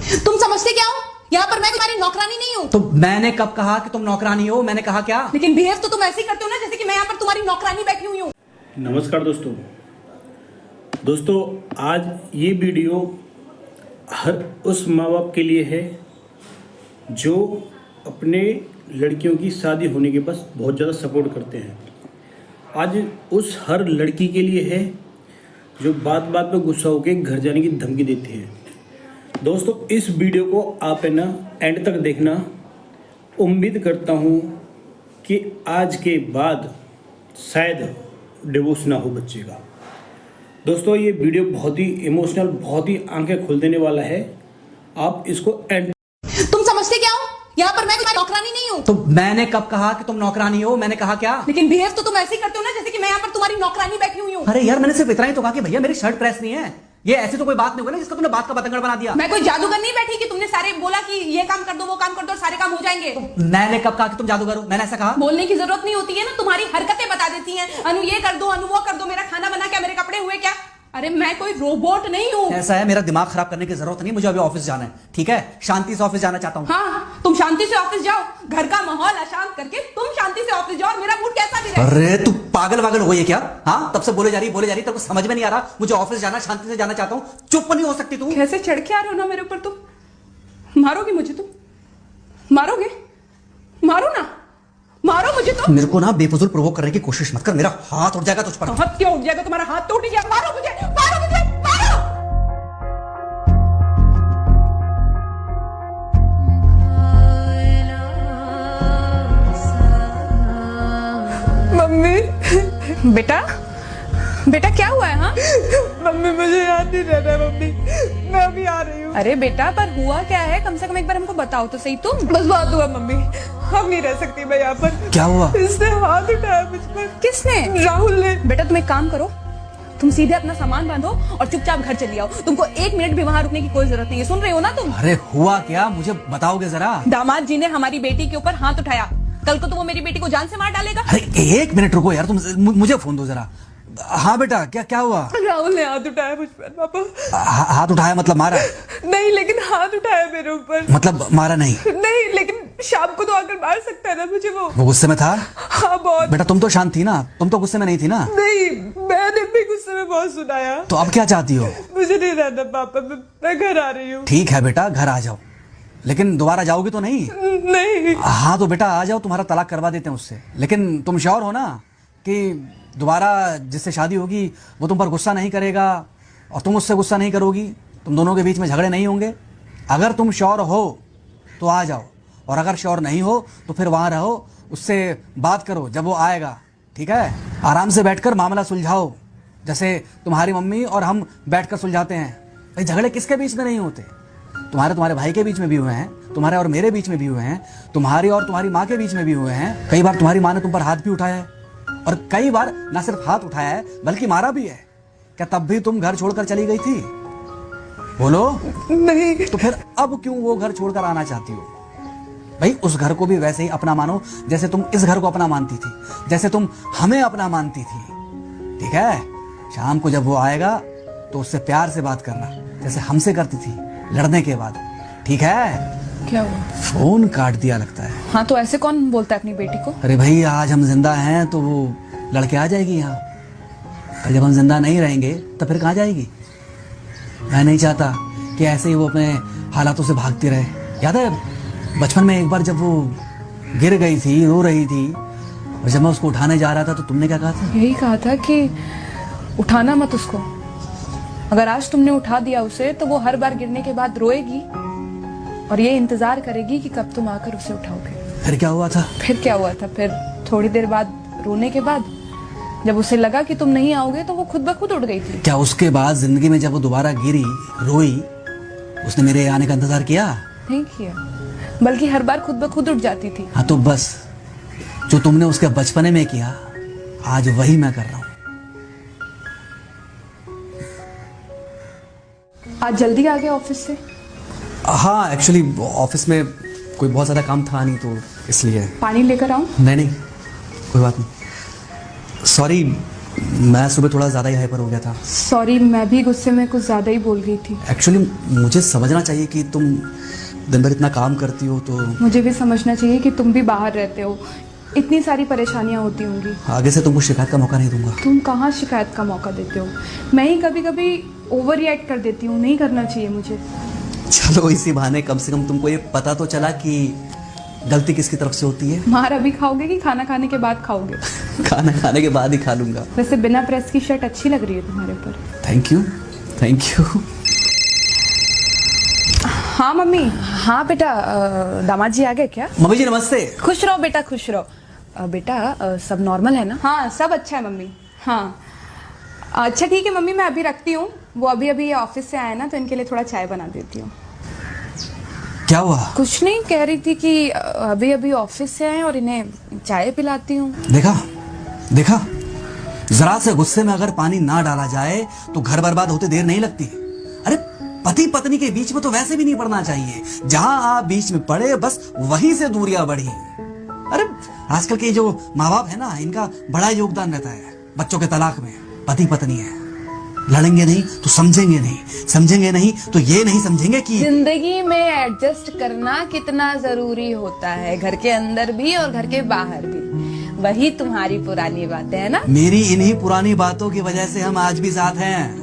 तुम समझते क्या हो? यहाँ पर मैं तुम्हारी नौकरानी नहीं हूँ। तो मैंने कब कहा कि तुम नौकरानी हो? मैंने कहा क्या? लेकिन बिहेव तो तुम ऐसे ही करते हो ना जैसे कि मैं यहाँ पर तुम्हारी नौकरानी बैठी हुई हूँ। नमस्कार दोस्तों आज ये वीडियो हर उस माँ बाप के लिए है जो अपने लड़कियों की शादी होने के बाद बहुत ज़्यादा सपोर्ट करते हैं। आज उस हर लड़की के लिए है जो बात बात पे गुस्सा होकर घर जाने की धमकी देती है। दोस्तों इस वीडियो को आप है ना एंड तक देखना। उम्मीद करता हूँ कि आज के बाद शायद डिवोर्स ना हो बच्चे का। दोस्तों ये वीडियो बहुत ही इमोशनल, बहुत ही आंखें खोल देने वाला है। आप इसको एंड। तुम समझते क्या हो? यहाँ पर मैं तुम्हारी नौकरानी नहीं हूँ। तो मैंने कब कहा कि तुम नौकरानी हो? मैंने कहा क्या? लेकिन बिहेव तो तुम ऐसे ही करते हो ना जैसे कि मैं यहाँ पर तुम्हारी नौकरानी बैठी हुई हूँ। अरे यार मैंने सिर्फ इतना ही तो कहा कि भैया मेरी शर्ट प्रेस नहीं है। ये ऐसी तो कोई बात नहीं होगी ना जिसका तुमने बात का बतंगड़ बना दिया। मैं कोई जादूगर नहीं बैठी कि तुमने सारे बोला कि ये काम कर दो वो काम कर दो और सारे काम हो जाएंगे। मैंने कब कहा कि तुम जादूगर हो? मैंने ऐसा कहा? बोलने की जरूरत नहीं होती है ना, तुम्हारी हरकतें बता देती हैं। अनु ये कर दो, अनु वो कर दो, मेरा खाना बना क्या, मेरे कपड़े हुए क्या। अरे मैं कोई रोबोट नहीं हूँ। ऐसा है, मेरा दिमाग खराब करने की जरूरत नहीं, मुझे अभी ऑफिस जाना है। ठीक है, शांति से ऑफिस जाना चाहता हूँ। हाँ तुम शांति से ऑफिस जाओ, घर का माहौल अशांत करके तुम शांति से ऑफिस जाओ और मेरा मूड कैसा भी रहे। अरे तू पागल वागल हो गई है क्या? हाँ तब से बोले जा रही तेरे को समझ में नहीं आ रहा। मुझे ऑफिस जाना, शांति से जाना चाहता हूँ। चुप नहीं हो सकती तू? कैसे चढ़ के आ रहे हो ना मेरे ऊपर। तुम मारोगे मुझे? तुम मारोगे? मारो ना, मारो मुझे। तो मेरे को ना बेफजूल प्रोवोक करने की कोशिश मत कर, मेरा हाथ उठ जाएगा तुझ पर। हाथ क्यों उठ जाएगा? तुम्हारा हाथ तो उठ गया। मारो मुझे, मारो मुझे, मारो। मम्मी। बेटा बेटा क्या हुआ है? हाँ मम्मी मुझे याद नहीं रह रहा है। मम्मी मैं अभी आ रही हूँ। अरे बेटा पर हुआ क्या है? कम से कम एक बार हमको बताओ तो सही। तुम बस बात हुआ मम्मी, हम नहीं रह सकती मैं यहाँ पर। क्या हुआ? इसने हाथ उठाया मुझ पर। किसने? राहुल ने। बेटा तुम एक काम करो, तुम सीधे अपना सामान बांधो और चुपचाप घर चली आओ। तुमको एक मिनट भी वहाँ रुकने की कोई जरूरत नहीं है। सुन रहे हो ना तुम? अरे हुआ क्या, मुझे बताओगे जरा? दामाद जी ने हमारी बेटी के ऊपर हाथ उठाया। कल को तो वो मेरी बेटी को जान से मार डालेगा। अरे एक मिनट रुको यार, तुम मुझे फोन दो जरा। हाँ बेटा क्या हुआ? राहुल ने हाथ उठाया मुझ पर पापा। हाथ उठाया मतलब मारा? नहीं लेकिन हाथ उठाया मेरे ऊपर। मतलब मारा नहीं? नहीं लेकिन शाम को तो आकर मार सकता है ना मुझे वो गुस्से में था? हाँ बहुत। बेटा तुम तो शांत थी ना, तुम तो गुस्से में नहीं थी ना? नहीं मैंने भी गुस्से में बहुत सुनाया। तो अब क्या चाहती हो? मुझे नहीं रहना पापा, मैं घर आ रही हूँ। ठीक है बेटा, घर आ जाओ, लेकिन दोबारा जाओगी तो नहीं? नहीं। हाँ तो बेटा आ जाओ, तुम्हारा तलाक करवा देते हैं उससे। लेकिन तुम श्योर हो ना कि दोबारा जिससे शादी होगी वो तुम पर गुस्सा नहीं करेगा और तुम उससे गुस्सा नहीं करोगी, तुम दोनों के बीच में झगड़े नहीं होंगे? अगर तुम श्योर हो तो आ जाओ, और अगर श्योर नहीं हो तो फिर वहाँ रहो, उससे बात करो जब वो आएगा। ठीक है, आराम से बैठकर मामला सुलझाओ, जैसे तुम्हारी मम्मी और हम बैठकर सुलझाते हैं। भाई झगड़े किसके बीच में नहीं होते? तुम्हारे भाई के बीच में भी हुए हैं, तुम्हारे और मेरे बीच में भी हुए हैं, तुम्हारी और तुम्हारी माँ के बीच में भी हुए हैं। कई बार तुम्हारी माँ ने तुम पर हाथ भी उठाया है, और कई बार ना सिर्फ हाथ उठाया है बल्कि मारा भी है। क्या तब भी तुम घर छोड़कर चली गई थी? बोलो। नहीं। तो फिर अब क्यों वो घर छोड़कर आना चाहती हो? भाई उस घर को भी वैसे ही अपना मानो जैसे तुम इस घर को अपना मानती थी, जैसे तुम हमें अपना मानती थी। ठीक है, शाम को जब वो आएगा तो उससे प्यार से बात करना जैसे हमसे करती थी लड़ने के बाद। ठीक है? क्या हुआ? फोन काट दिया लगता है। हाँ तो ऐसे कौन बोलता है अपनी बेटी को? अरे भाई आज हम जिंदा हैं तो वो लड़के आ जाएगी यहाँ, कल जब हम जिंदा नहीं रहेंगे तो फिर कहाँ जाएगी? मैं नहीं चाहता कि ऐसे ही वो अपने हालातों से भागती रहे। याद है बचपन में एक बार जब वो गिर गई थी, रो रही थी, और जब मैं उसको उठाने जा रहा था तो तुमने क्या कहा था? यही कहा था कि उठाना मत उसको। अगर आज तुमने उठा दिया उसे तो वो हर बार गिरने के बाद रोएगी और ये इंतजार करेगी कि कब तुम आकर उसे उठाओगे। फिर क्या हुआ था? फिर क्या हुआ था? फिर थोड़ी देर बाद रोने के बाद जब उसे लगा कि तुम नहीं आओगे तो वो खुद ब खुद उठ गई थी। क्या उसके बाद जिंदगी में जब वो दोबारा गिरी, रोई, उसने मेरे आने का इंतजार किया? नहीं किया, बल्कि हर बार खुद ब खुद उठ जाती थी। हाँ तो बस जो तुमने उसके बचपने में किया आज वही मैं कर रहा हूँ। आज जल्दी आ गया ऑफिस से? हाँ एक्चुअली ऑफिस में कोई बहुत ज़्यादा काम था नहीं तो इसलिए। पानी लेकर आऊं? नहीं कोई बात नहीं, सॉरी मैं सुबह थोड़ा ज़्यादा ही हाइपर हो गया था। सॉरी, मैं भी गुस्से में कुछ ज़्यादा ही बोल गई थी। एक्चुअली मुझे समझना चाहिए कि तुम दिन भर इतना काम करती हो, तो मुझे भी समझना चाहिए कि तुम भी बाहर रहते हो, इतनी सारी परेशानियां होती होंगी। आगे से तुमको शिकायत का मौका नहीं दूंगा। तुम कहाँ शिकायत का मौका देते हो? मैं ही कभी कभी ओवर रिएक्ट कर देती हूँ, नहीं करना चाहिए मुझे। चलो इसी बहाने कम से कम तुमको ये पता तो चला कि गलती किसकी तरफ से होती है। मार अभी खाओगे कि खाना खाने के बाद खाओगे? खाना खाने के बाद ही खा लूंगा। वैसे बिना प्रेस की शर्ट अच्छी लग रही है तुम्हारे ऊपर। Thank you, thank you. हाँ मम्मी। हाँ बेटा, दामाद जी आ गए क्या? मम्मी जी नमस्ते। खुश रहो बेटा, खुश रहो। बेटा सब नॉर्मल है ना? हाँ सब अच्छा है मम्मी। हाँ अच्छा ठीक है मम्मी, मैं अभी रखती हूँ। वो अभी अभी ऑफिस से आए ना, तो इनके लिए थोड़ा चाय बना देती हूँ। क्या हुआ? कुछ नहीं, कह रही थी कि अभी अभी ऑफिस से आए और इन्हें चाय पिलाती हूँ। देखा देखा, जरा से गुस्से में अगर पानी ना डाला जाए तो घर बर्बाद होते देर नहीं लगती। अरे पति पत्नी के बीच में तो वैसे भी नहीं पड़ना चाहिए। जहां आप बीच में पड़े बस वहीं से दूरियां बढ़ी। अरे आजकल के जो माँ बाप है ना, इनका बड़ा योगदान रहता है बच्चों के तलाक में। पति पत्नी है, लड़ेंगे नहीं तो समझेंगे नहीं, समझेंगे नहीं तो ये नहीं समझेंगे कि जिंदगी में एडजस्ट करना कितना जरूरी होता है, घर के अंदर भी और घर के बाहर भी। वही तुम्हारी पुरानी बातें है ना। मेरी इन्हीं पुरानी बातों की वजह से हम आज भी साथ हैं।